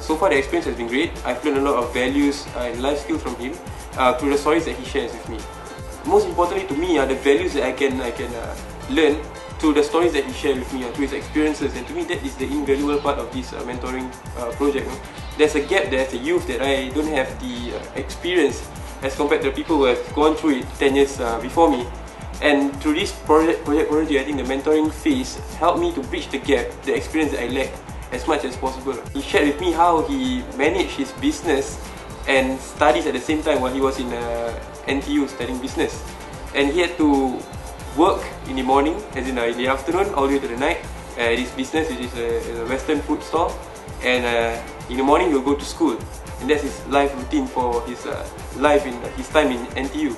So far the experience has been great. I've learned a lot of values and life skills from him through the stories that he shares with me. Most importantly to me are the values that I can learn through the stories that he shared with me, through his experiences, and to me that is the invaluable part of this mentoring project. There's a gap there as a youth that I don't have the experience as compared to the people who have gone through it 10 years before me. And through this project, I think the mentoring phase helped me to bridge the gap, the experience that I lacked, as much as possible. He shared with me how he managed his business and studies at the same time while he was in NTU studying business. And he had to work in the morning, as in the afternoon, all the way to the night. His business, which is a Western food store, and in the morning he'll go to school. And that's his life routine for his life in his time in NTU.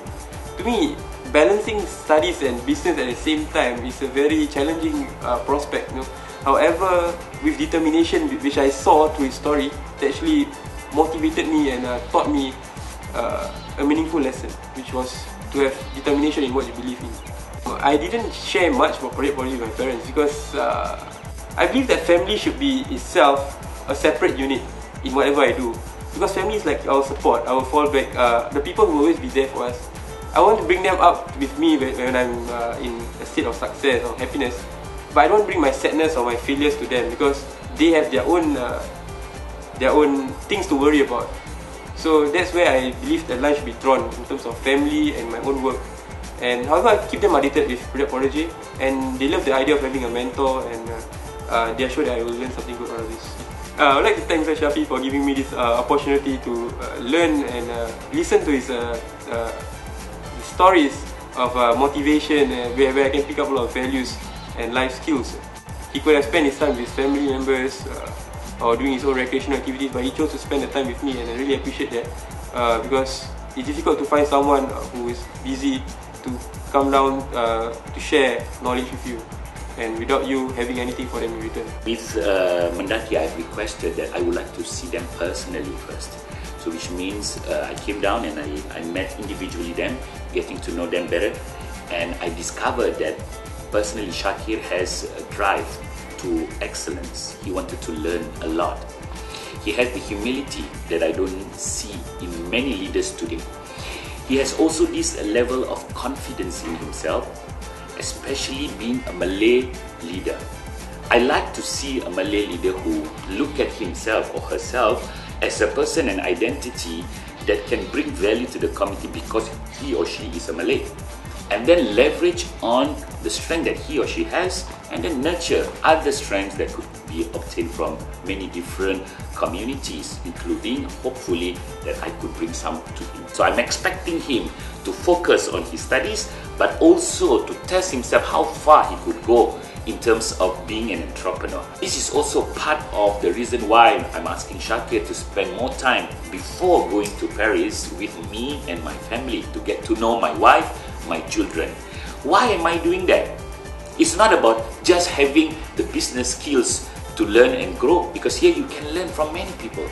To me, balancing studies and business at the same time is a very challenging prospect. However, with determination, which I saw through his story, it actually motivated me and taught me a meaningful lesson, which was to have determination in what you believe in. I didn't share much about Protégé with my parents because I believe that family should be itself a separate unit in whatever I do. Because family is like our support, our fallback, the people who will always be there for us. I want to bring them up with me when I'm in a state of success or happiness, but I don't bring my sadness or my failures to them because they have their own things to worry about. So that's where I believe the line should be drawn in terms of family and my own work. And however, I keep them updated with Protégé, and they love the idea of having a mentor, and they are sure that I will learn something good out of this. I would like to thank Shafie for giving me this opportunity to learn and listen to his stories of motivation, where I can pick up a lot of values and life skills. He could have spent his time with his family members or doing his own recreational activities, but he chose to spend the time with me, and I really appreciate that because it's difficult to find someone who is busy to come down to share knowledge with you, and without you having anything for them in return. With Mendaki, I've requested that I would like to see them personally first. So which means I came down and I met individually them, getting to know them better, and I discovered that personally Syakir has a drive to excellence. He wanted to learn a lot. He has the humility that I don't see in many leaders today. He has also this level of confidence in himself, especially being a Malay leader. I like to see a Malay leader who look at himself or herself as a person and identity that can bring value to the community because he or she is a Malay, and then leverage on the strength that he or she has, and then nurture other strengths that could be obtained from many different communities, including hopefully that I could bring some to him. So I'm expecting him to focus on his studies, but also to test himself how far he could go in terms of being an entrepreneur. This is also part of the reason why I'm asking Syakir to spend more time before going to Paris with me and my family to get to know my wife, my children. Why am I doing that? It's not about just having the business skills to learn and grow, because here you can learn from many people.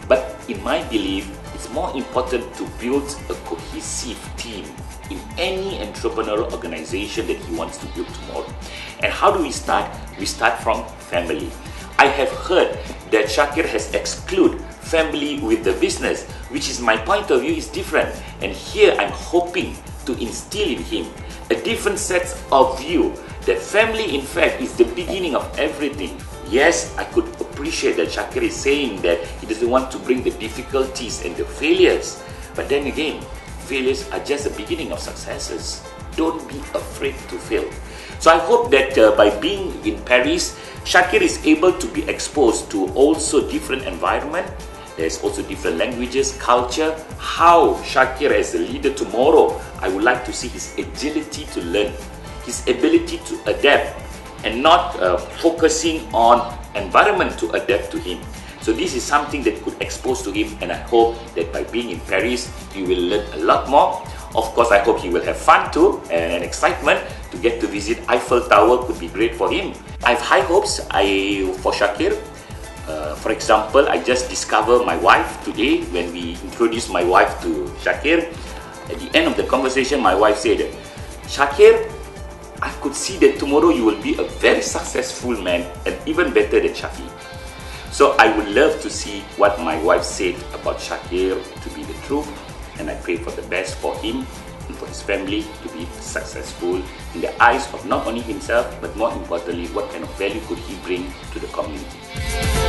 But in my belief, it's more important to build a cohesive team in any entrepreneurial organization that he wants to build tomorrow. And how do we start? We start from family. I have heard that Syakir has excluded family with the business, which is my point of view is different. And here I'm hoping to instill in him a different set of view that family in fact is the beginning of everything. Yes, I could appreciate that Syakir is saying that he doesn't want to bring the difficulties and the failures. But then again, failures are just the beginning of successes. Don't be afraid to fail. So I hope that by being in Paris, Syakir is able to be exposed to also different environment. There's also different languages, culture. How Syakir as a leader tomorrow, I would like to see his agility to learn, his ability to adapt, and not focusing on environment to adapt to him. So this is something that could expose to him, and I hope that by being in Paris, he will learn a lot more. Of course, I hope he will have fun too, and excitement to get to visit Eiffel Tower could be great for him. I have high hopes for Syakir. For example, I just discovered my wife today when we introduced my wife to Syakir. At the end of the conversation, my wife said, Syakir, I could see that tomorrow you will be a very successful man and even better than Shafie. So I would love to see what my wife said about Syakir to be the truth, and I pray for the best for him and for his family to be successful in the eyes of not only himself, but more importantly, what kind of value could he bring to the community.